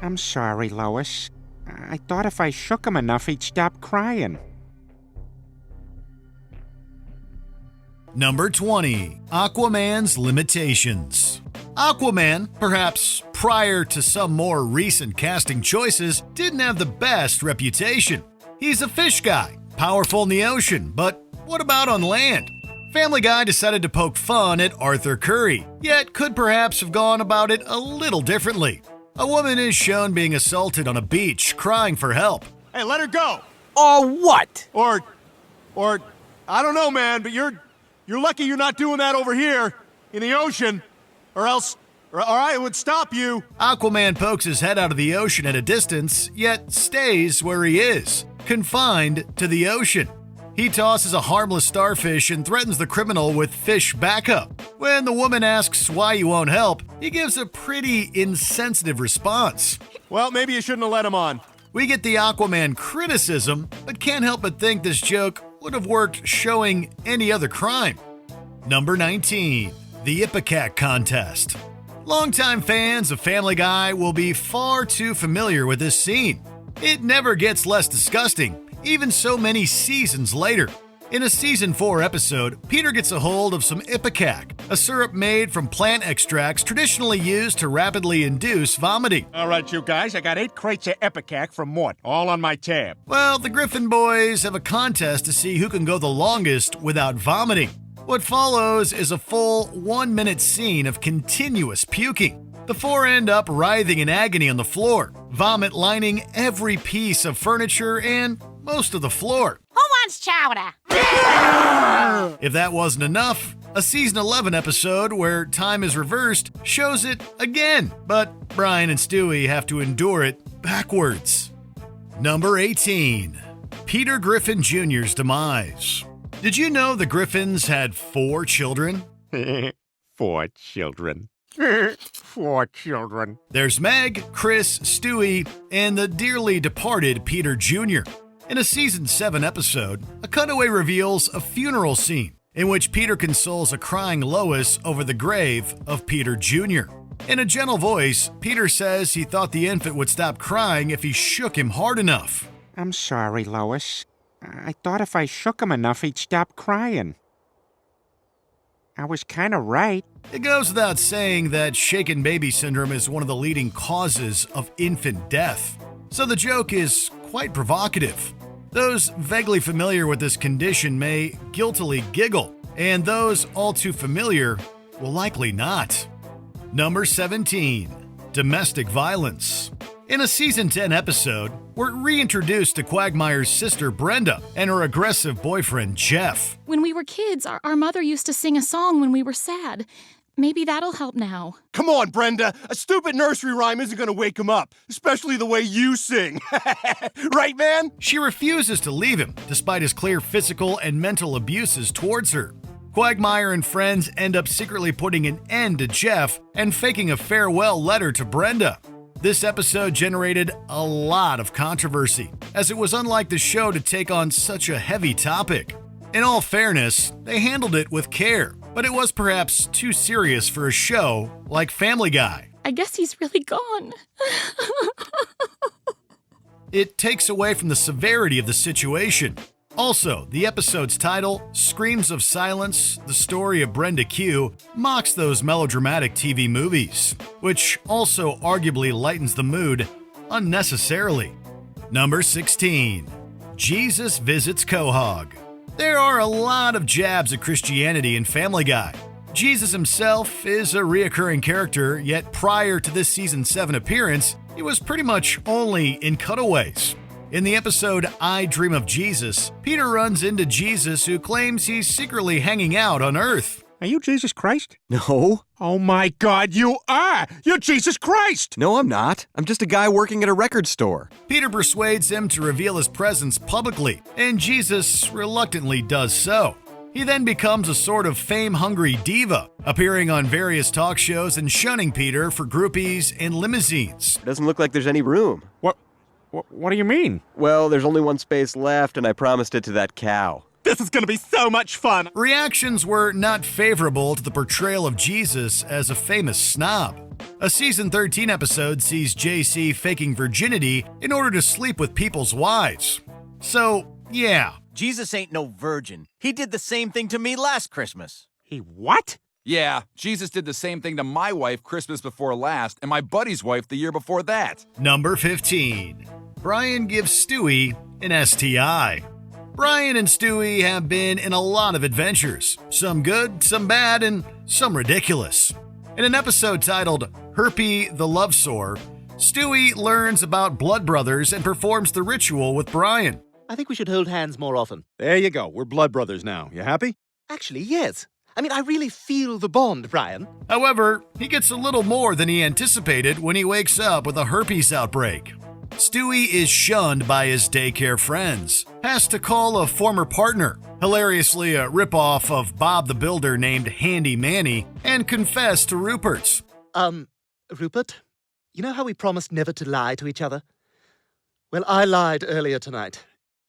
I'm sorry, Lois. I thought if I shook him enough, he'd stop crying. Number 20. Aquaman's limitations. Aquaman, perhaps prior to some more recent casting choices, didn't have the best reputation. He's a fish guy, powerful in the ocean, but what about on land? Family Guy decided to poke fun at Arthur Curry, yet could perhaps have gone about it a little differently. A woman is shown being assaulted on a beach, crying for help. Hey, let her go! Or what? Or, I don't know, man, but you're lucky you're not doing that over here in the ocean, or else I would stop you. Aquaman pokes his head out of the ocean at a distance, yet stays where he is, confined to the ocean. He tosses a harmless starfish and threatens the criminal with fish backup. When the woman asks why he won't help, he gives a pretty insensitive response. Well, maybe you shouldn't have let him on. We get the Aquaman criticism, but can't help but think this joke would have worked showing any other crime. Number 19. The Ipecac Contest. Longtime fans of Family Guy will be far too familiar with this scene. It never gets less disgusting, even so many seasons later. In a season 4 episode, Peter gets a hold of some ipecac, a syrup made from plant extracts traditionally used to rapidly induce vomiting. All right, you guys, I got 8 crates of ipecac from Mort, all on my tab. Well, the Griffin boys have a contest to see who can go the longest without vomiting. What follows is a full 1-minute scene of continuous puking. The 4 end up writhing in agony on the floor, vomit lining every piece of furniture and most of the floor. Who wants chowder? If that wasn't enough, a season 11 episode where time is reversed shows it again, but Brian and Stewie have to endure it backwards. Number 18. Peter Griffin Jr.'s demise. Did you know the Griffins had 4 children? 4 children. 4 children. There's Meg, Chris, Stewie, and the dearly departed Peter Jr. In a season 7 episode, a cutaway reveals a funeral scene in which Peter consoles a crying Lois over the grave of Peter Jr. In a gentle voice, Peter says he thought the infant would stop crying if he shook him hard enough. I'm sorry, Lois. I thought if I shook him enough, he'd stop crying. I was kind of right. It goes without saying that shaken baby syndrome is one of the leading causes of infant death, so the joke is quite provocative. Those vaguely familiar with this condition may guiltily giggle, and those all too familiar will likely not. Number 17. Domestic violence. In a season 10 episode, we're reintroduced to Quagmire's sister Brenda and her aggressive boyfriend Jeff. When we were kids, our mother used to sing a song when we were sad. Maybe that'll help now. Come on, Brenda. A stupid nursery rhyme isn't going to wake him up, especially the way you sing. Right, man? She refuses to leave him, despite his clear physical and mental abuses towards her. Quagmire and friends end up secretly putting an end to Jeff and faking a farewell letter to Brenda. This episode generated a lot of controversy, as it was unlike the show to take on such a heavy topic. In all fairness, they handled it with care, but it was perhaps too serious for a show like Family Guy. I guess he's really gone. It takes away from the severity of the situation. Also, the episode's title, Screams of Silence, the story of Brenda Q, mocks those melodramatic TV movies, which also arguably lightens the mood unnecessarily. Number 16. Jesus Visits Quahog. There are a lot of jabs at Christianity in Family Guy. Jesus himself is a reoccurring character, yet prior to this season 7 appearance, he was pretty much only in cutaways. In the episode I Dream of Jesus, Peter runs into Jesus, who claims he's secretly hanging out on Earth. Are you Jesus Christ? No. Oh my God, you are! You're Jesus Christ! No, I'm not. I'm just a guy working at a record store. Peter persuades him to reveal his presence publicly, and Jesus reluctantly does so. He then becomes a sort of fame-hungry diva, appearing on various talk shows and shunning Peter for groupies and limousines. Doesn't look like there's any room. What do you mean? Well, there's only one space left, and I promised it to that cow. This is gonna be so much fun. Reactions were not favorable to the portrayal of Jesus as a famous snob. A season 13 episode sees JC faking virginity in order to sleep with people's wives. So, yeah. Jesus ain't no virgin. He did the same thing to me last Christmas. He what? Yeah, Jesus did the same thing to my wife Christmas before last and my buddy's wife the year before that. Number 15. Brian gives Stewie an STI. Brian and Stewie have been in a lot of adventures. Some good, some bad, and some ridiculous. In an episode titled Herpy the Love Sore, Stewie learns about blood brothers and performs the ritual with Brian. I think we should hold hands more often. There you go. We're blood brothers now. You happy? Actually, yes. I mean, I really feel the bond, Brian. However, he gets a little more than he anticipated when he wakes up with a herpes outbreak. Stewie is shunned by his daycare friends, has to call a former partner, hilariously a ripoff of Bob the Builder named Handy Manny, and confess to Rupert. Rupert, you know how we promised never to lie to each other? Well, I lied earlier tonight.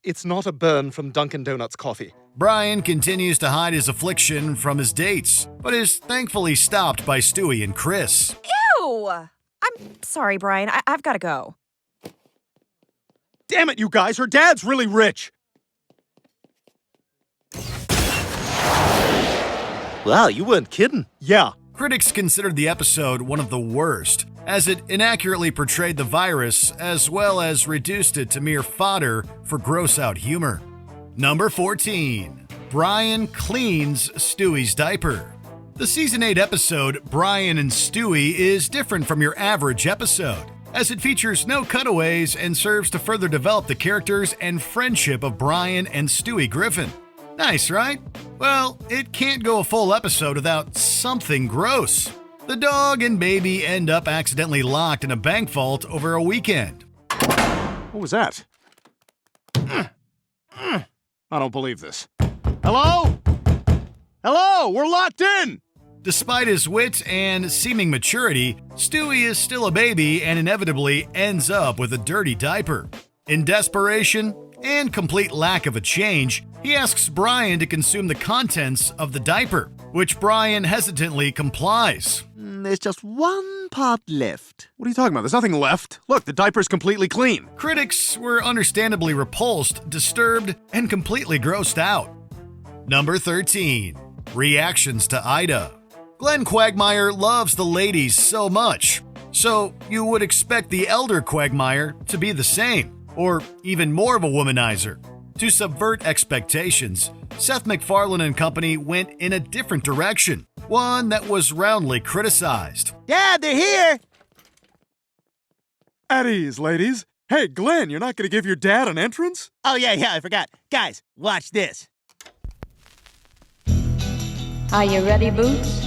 It's not a burn from Dunkin' Donuts coffee. Brian continues to hide his affliction from his dates, but is thankfully stopped by Stewie and Chris. Ew! I'm sorry, Brian. I've got to go. Damn it, you guys. Her dad's really rich. Wow, you weren't kidding. Yeah. Critics considered the episode one of the worst, as it inaccurately portrayed the virus as well as reduced it to mere fodder for gross-out humor. Number 14. Brian cleans Stewie's diaper. The Season 8 episode, Brian and Stewie, is different from your average episode, as it features no cutaways and serves to further develop the characters and friendship of Brian and Stewie Griffin. Nice, right? Well, it can't go a full episode without something gross. The dog and baby end up accidentally locked in a bank vault over a weekend. What was that? I don't believe this. Hello? Hello? We're locked in! Despite his wit and seeming maturity, Stewie is still a baby and inevitably ends up with a dirty diaper. In desperation and complete lack of a change, he asks Brian to consume the contents of the diaper, which Brian hesitantly complies. There's just one part left. What are you talking about? There's nothing left. Look, the diaper's completely clean. Critics were understandably repulsed, disturbed, and completely grossed out. Number 13. Reactions to Ida. Glenn Quagmire loves the ladies so much, so you would expect the elder Quagmire to be the same, or even more of a womanizer. To subvert expectations, Seth MacFarlane and company went in a different direction, one that was roundly criticized. Dad, they're here! At ease, ladies. Hey, Glenn, you're not gonna give your dad an entrance? Oh, yeah, I forgot. Guys, watch this. Are you ready, Boots?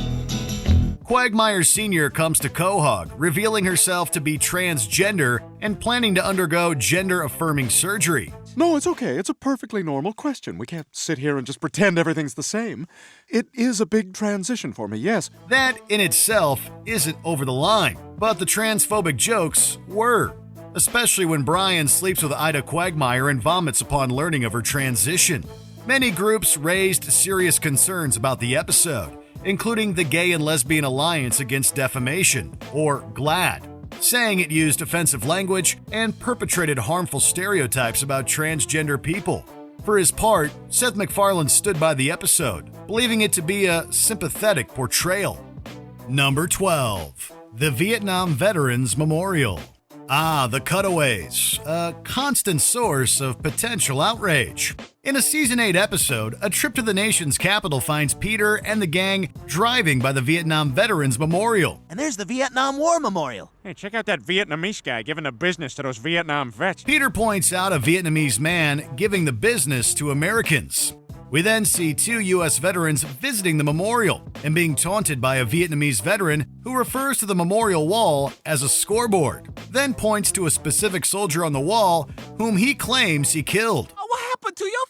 Quagmire Sr. comes to Quahog, revealing herself to be transgender and planning to undergo gender-affirming surgery. No, it's okay. It's a perfectly normal question. We can't sit here and just pretend everything's the same. It is a big transition for me, yes. That in itself isn't over the line, but the transphobic jokes were. Especially when Brian sleeps with Ida Quagmire and vomits upon learning of her transition. Many groups raised serious concerns about the episode, including the Gay and Lesbian Alliance Against Defamation, or GLAAD, saying it used offensive language and perpetrated harmful stereotypes about transgender people. For his part, Seth MacFarlane stood by the episode, believing it to be a sympathetic portrayal. Number 12. The Vietnam Veterans Memorial. The cutaways, a constant source of potential outrage. In a Season 8 episode, a trip to the nation's capital finds Peter and the gang driving by the Vietnam Veterans Memorial. And there's the Vietnam War Memorial. Hey, check out that Vietnamese guy giving the business to those Vietnam vets. Peter points out a Vietnamese man giving the business to Americans. We then see two U.S. veterans visiting the memorial and being taunted by a Vietnamese veteran who refers to the memorial wall as a scoreboard, then points to a specific soldier on the wall whom he claims he killed. Oh, what happened to your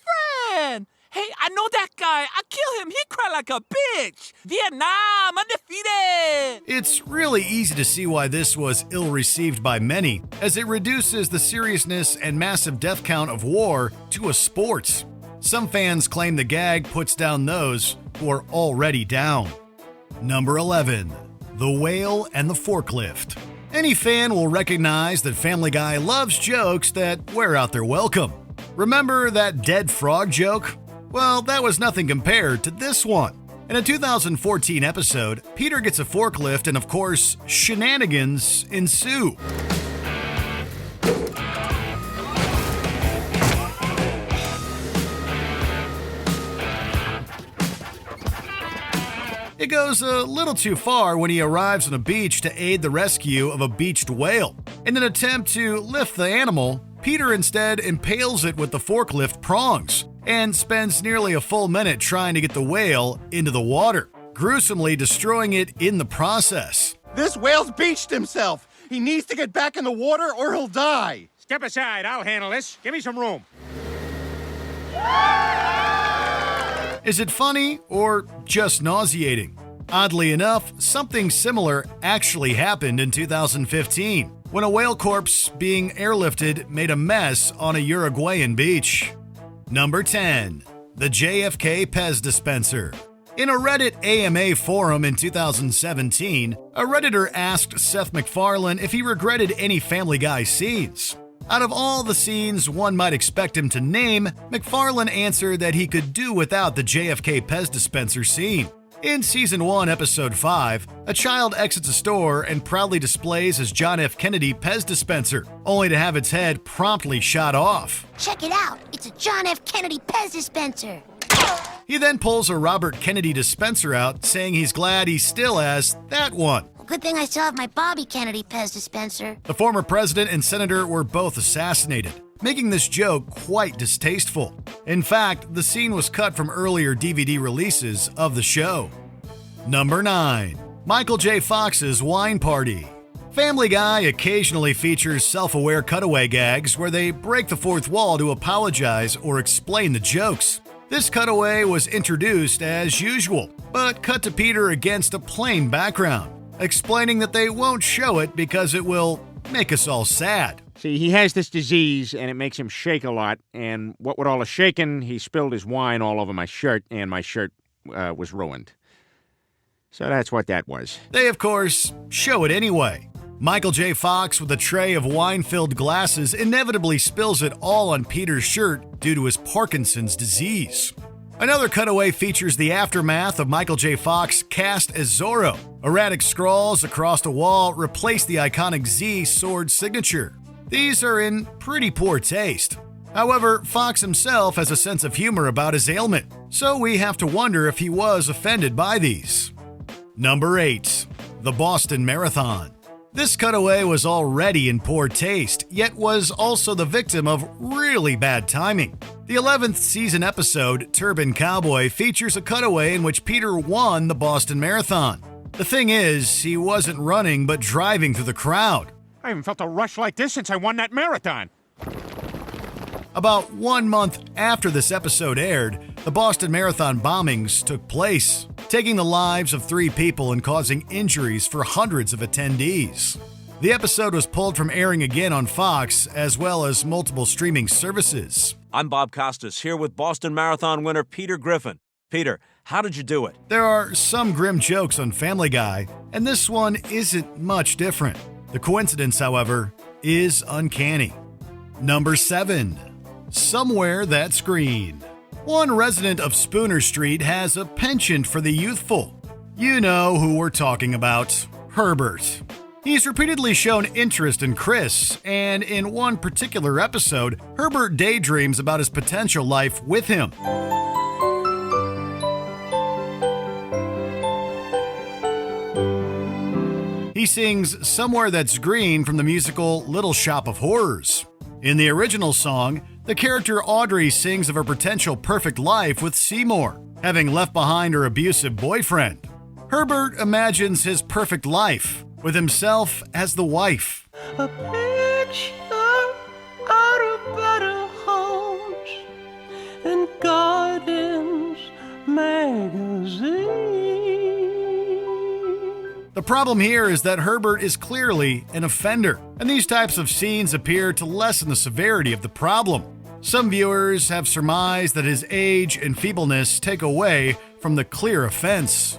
friend? Hey, I know that guy. I kill him. He cried like a bitch. Vietnam, undefeated. It's really easy to see why this was ill-received by many, as it reduces the seriousness and massive death count of war to a sport. Some fans claim the gag puts down those who are already down. Number 11. The Whale and the Forklift. Any fan will recognize that Family Guy loves jokes that wear out their welcome. Remember that dead frog joke? Well, that was nothing compared to this one. In a 2014 episode, Peter gets a forklift and, of course, shenanigans ensue. It goes a little too far when he arrives on a beach to aid the rescue of a beached whale. In an attempt to lift the animal, Peter instead impales it with the forklift prongs and spends nearly a full minute trying to get the whale into the water, gruesomely destroying it in the process. This whale's beached himself. He needs to get back in the water or he'll die. Step aside, I'll handle this. Give me some room. Is it funny or just nauseating? Oddly enough, something similar actually happened in 2015 when a whale corpse being airlifted made a mess on a Uruguayan beach. Number 10. The JFK Pez Dispenser. In a Reddit AMA forum in 2017, a Redditor asked Seth MacFarlane if he regretted any Family Guy scenes. Out of all the scenes one might expect him to name, MacFarlane answered that he could do without the JFK Pez dispenser scene. In Season 1, Episode 5, a child exits a store and proudly displays his John F. Kennedy Pez dispenser, only to have its head promptly shot off. Check it out, it's a John F. Kennedy Pez dispenser. He then pulls a Robert Kennedy dispenser out, saying he's glad he still has that one. Good thing I still have my Bobby Kennedy Pez dispenser. The former president and senator were both assassinated, making this joke quite distasteful. In fact, the scene was cut from earlier DVD releases of the show. Number 9. Michael J. Fox's Wine Party. Family Guy occasionally features self-aware cutaway gags where they break the fourth wall to apologize or explain the jokes. This cutaway was introduced as usual, but cut to Peter against a plain background, explaining that they won't show it because it will make us all sad. See, he has this disease, and it makes him shake a lot, and what with all the shaking, he spilled his wine all over my shirt, and my shirt was ruined. So that's what that was. They, of course, show it anyway. Michael J. Fox, with a tray of wine-filled glasses, inevitably spills it all on Peter's shirt due to his Parkinson's disease. Another cutaway features the aftermath of Michael J. Fox cast as Zorro. Erratic scrawls across the wall replace the iconic Z sword signature. These are in pretty poor taste. However, Fox himself has a sense of humor about his ailment, so we have to wonder if he was offended by these. Number 8. The Boston Marathon. This cutaway was already in poor taste, yet was also the victim of really bad timing. The 11th season episode, Turban Cowboy, features a cutaway in which Peter won the Boston Marathon. The thing is, he wasn't running but driving through the crowd. I haven't felt a rush like this since I won that marathon. About 1 month after this episode aired, the Boston Marathon bombings took place, taking the lives of 3 people and causing injuries for hundreds of attendees. The episode was pulled from airing again on Fox, as well as multiple streaming services. I'm Bob Costas, here with Boston Marathon winner Peter Griffin. Peter, how did you do it? There are some grim jokes on Family Guy, and this one isn't much different. The coincidence, however, is uncanny. Number 7. Somewhere That's Green. One resident of Spooner Street has a penchant for the youthful. You know who we're talking about, Herbert. He's repeatedly shown interest in Chris, and in one particular episode, Herbert daydreams about his potential life with him. He sings Somewhere That's Green from the musical Little Shop of Horrors. In the original song, the character Audrey sings of her potential perfect life with Seymour, having left behind her abusive boyfriend. Herbert imagines his perfect life, with himself as the wife. A picture out of better homes and Gardens magazine. The problem here is that Herbert is clearly an offender, and these types of scenes appear to lessen the severity of the problem. Some viewers have surmised that his age and feebleness take away from the clear offense.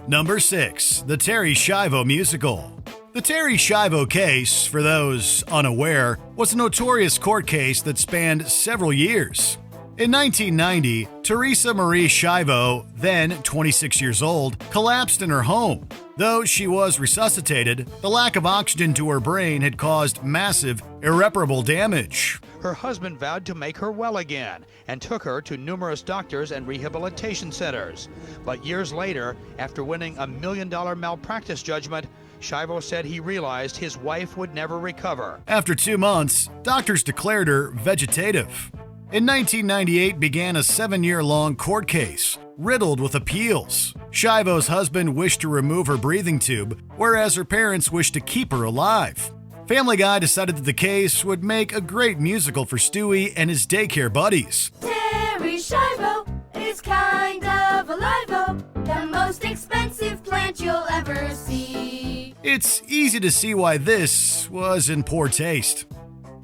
Number 6. The Terry Schiavo Musical. The Terry Schiavo case, for those unaware, was a notorious court case that spanned several years. In 1990, Teresa Marie Schiavo, then 26 years old, collapsed in her home. Though she was resuscitated, the lack of oxygen to her brain had caused massive, irreparable damage. Her husband vowed to make her well again and took her to numerous doctors and rehabilitation centers. But years later, after winning a $1 million malpractice judgment, Schiavo said he realized his wife would never recover. After 2 months, doctors declared her vegetative. In 1998 began a 7-year-long court case, riddled with appeals. Schiavo's husband wished to remove her breathing tube, whereas her parents wished to keep her alive. Family Guy decided that the case would make a great musical for Stewie and his daycare buddies. Terry Schiavo is kind of a live-o, the most expensive plant you'll ever see. It's easy to see why this was in poor taste.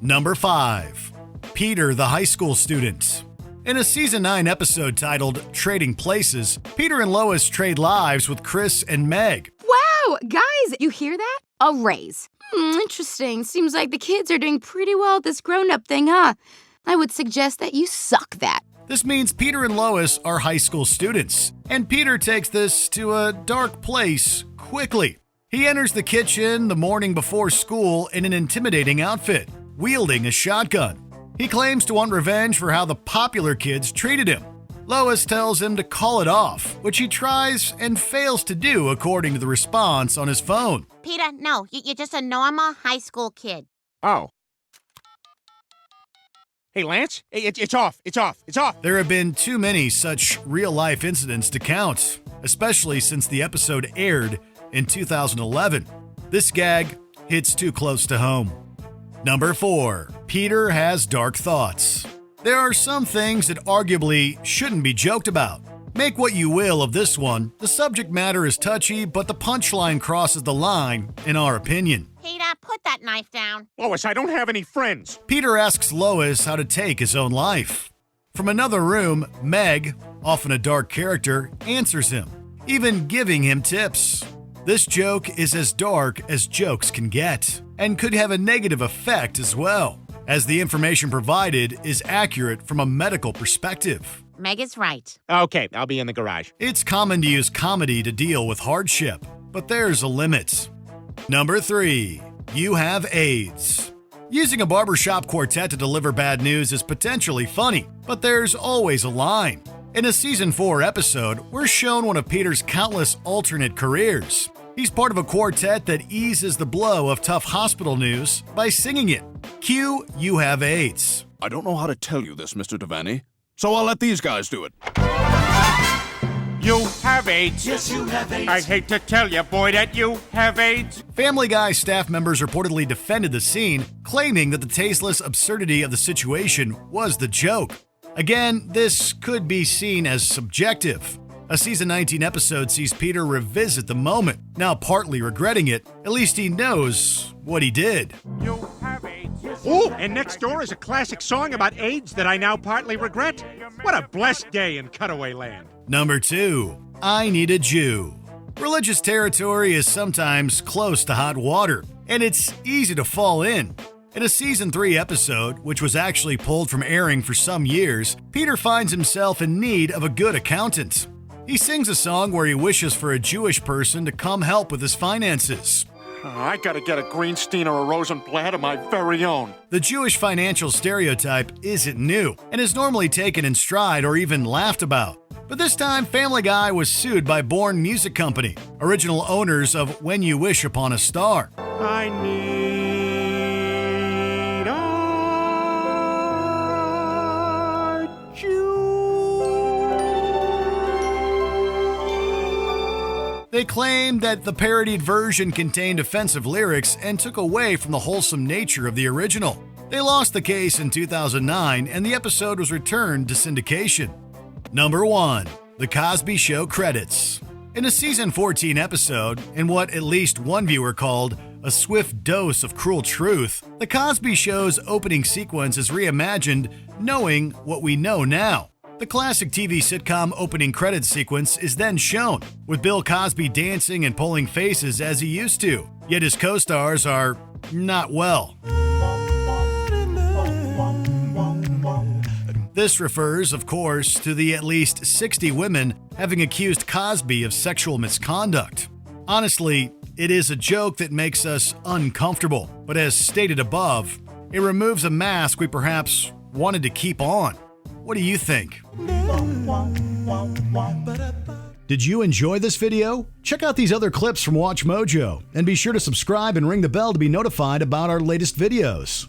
Number 5. Peter the high school student. In a season 9 episode titled Trading Places, Peter and Lois trade lives with Chris and Meg. Wow, guys, you hear that? A raise. Interesting. Seems like the kids are doing pretty well at this grown-up thing, huh? I would suggest that you suck that. This means Peter and Lois are high school students, and Peter takes this to a dark place quickly. He enters the kitchen the morning before school in an intimidating outfit, wielding a shotgun. He claims to want revenge for how the popular kids treated him. Lois tells him to call it off, which he tries and fails to do according to the response on his phone. Peter, no, you're just a normal high school kid. Oh. Hey, Lance, it's off. There have been too many such real-life incidents to count, especially since the episode aired in 2011. This gag hits too close to home. Number 4. Peter has dark thoughts. There are some things that arguably shouldn't be joked about. Make what you will of this one. The subject matter is touchy, but the punchline crosses the line, in our opinion. Peter, put that knife down. Lois, I don't have any friends. Peter asks Lois how to take his own life. From another room, Meg, often a dark character, answers him, even giving him tips. This joke is as dark as jokes can get, and could have a negative effect as well, as the information provided is accurate from a medical perspective. Meg is right. Okay, I'll be in the garage. It's common to use comedy to deal with hardship, but there's a limit. Number 3. You have AIDS. Using a barbershop quartet to deliver bad news is potentially funny, but there's always a line. In a season 4 episode, we're shown one of Peter's countless alternate careers. He's part of a quartet that eases the blow of tough hospital news by singing it. Cue You Have AIDS. I don't know how to tell you this, Mr. Devaney, so I'll let these guys do it. You have AIDS. Yes, you have AIDS. I'd hate to tell you, boy, that you have AIDS. Family Guy staff members reportedly defended the scene, claiming that the tasteless absurdity of the situation was the joke. Again, this could be seen as subjective. A season 19 episode sees Peter revisit the moment, now partly regretting it. At least he knows what he did. You have AIDS. Ooh, and next door is a classic song about AIDS that I now partly regret. What a blessed day in Cutaway Land. Number 2. I Need a Jew. Religious territory is sometimes close to hot water, and it's easy to fall in. In a season 3 episode, which was actually pulled from airing for some years, Peter finds himself in need of a good accountant. He sings a song where he wishes for a Jewish person to come help with his finances. I gotta get a Greenstein or a Rosenblatt of my very own. The Jewish financial stereotype isn't new, and is normally taken in stride or even laughed about. But this time, Family Guy was sued by Bourne Music Company, original owners of When You Wish Upon a Star. I need a Jew. They claimed that the parodied version contained offensive lyrics and took away from the wholesome nature of the original. They lost the case in 2009, and the episode was returned to syndication. Number 1. The Cosby Show credits. In a season 14 episode, in what at least one viewer called a swift dose of cruel truth. The Cosby Show's opening sequence is reimagined knowing what we know now. The classic TV sitcom opening credits sequence is then shown, with Bill Cosby dancing and pulling faces as he used to, yet his co-stars are not well. This refers, of course, to the at least 60 women having accused Cosby of sexual misconduct. Honestly, it is a joke that makes us uncomfortable, but as stated above, it removes a mask we perhaps wanted to keep on. What do you think? Did you enjoy this video? Check out these other clips from Watch Mojo, and be sure to subscribe and ring the bell to be notified about our latest videos.